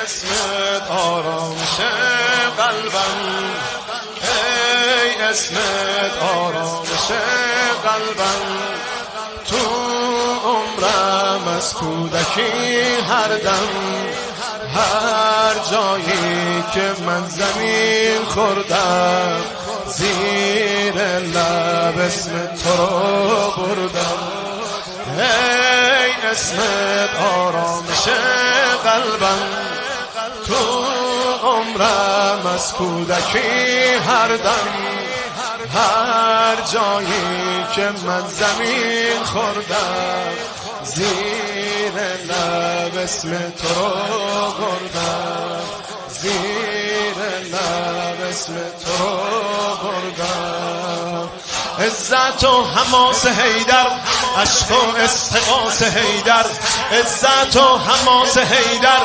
اسمت آرامش قلبم، ای اسمت آرامش قلبم. تو عمرم از کودکی هر دم، هر جایی که من زمین خوردم، زیر لب اسم تو رو بردم. ای اسمت آرامش قلبم، تو عمرم از کودکی هر دم، هر جایی که من زمین خوردم، زیر لب اسم تو رو بردم، زیر لب اسم تو رو بردم. عزت و حماس حیدر، عشق و استغاث حیدر، عزت و حماس حیدر،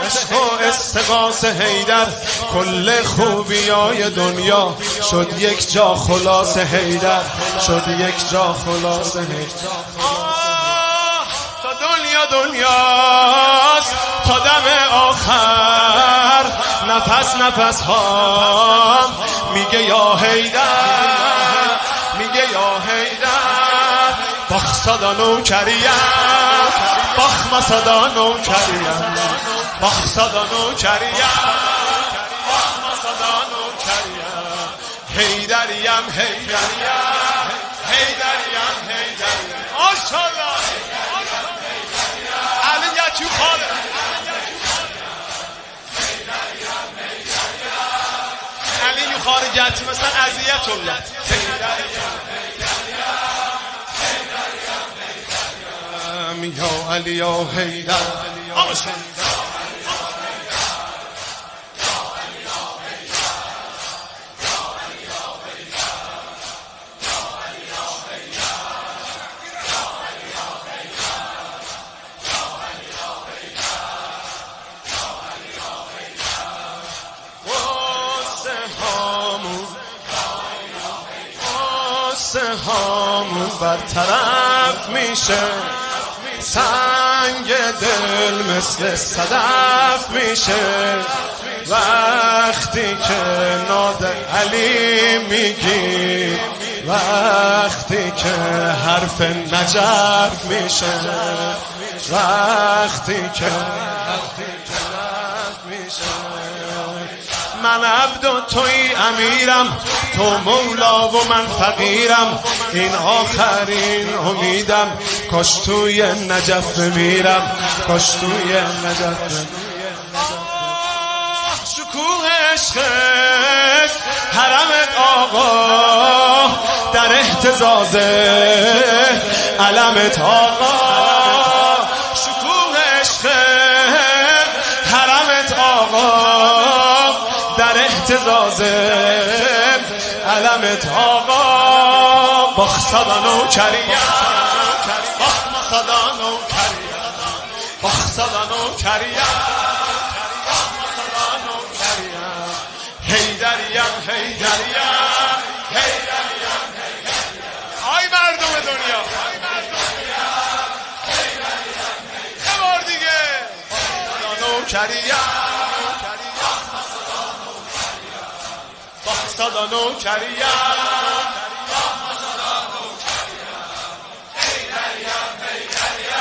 عشق و استغاث حیدر. کل خوبیای دنیا شد یک جا خلاص حیدر، شد یک جا خلاص حیدر. تا دنیا دنیاست تا دم آخر، نفس نفس ها میگه یا حیدر، میگه یا حیدر. باخ صدا نوکریم، باخ مسدا نوکریم، باخ صدا نوکریم، باخ مسدا نوکریم. حیدریم حیدریم حیدریم حیدریم. ماشاءالله علی یچو خاله. علی یخاره گتی مثلا عذیت الله. یا علی یا حیدر. هامون برطرف میشه، سنگ دل مثل صدف میشه. وقتی که ناد علی میگی، وقتی که حرف نجف میشه، وقتی که حرف نجف میشه. من عبد و توی امیرم، تو مولا و من فقیرم. این آخرین امیدم، کاش توی نجف میرم، کاش توی نجف میرم. شکوه عشقت حرمت آقا، در اهتزاز علمت آقا. شکوه عشقت حرمت آقا، در اهتزاز علمت آقا. باخ صدا نوکریم، باخ صدا نوکریم، باخ صدا نوکریم، باخ صدا نوکریم. حیدریم حیدریم حیدریم حیدریم. آی مردم دنیا، یه بار دیگه. باخ صدا نوکریم، باخ صدا نوکریم، باخ صدا نوکریم. حیدریم حیدریم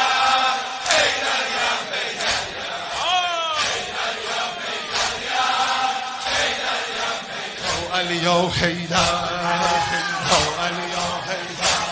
حیدریم حیدریم حیدریم حیدریم حیدریم. یا علی یا حیدر، یا علی یا حیدر.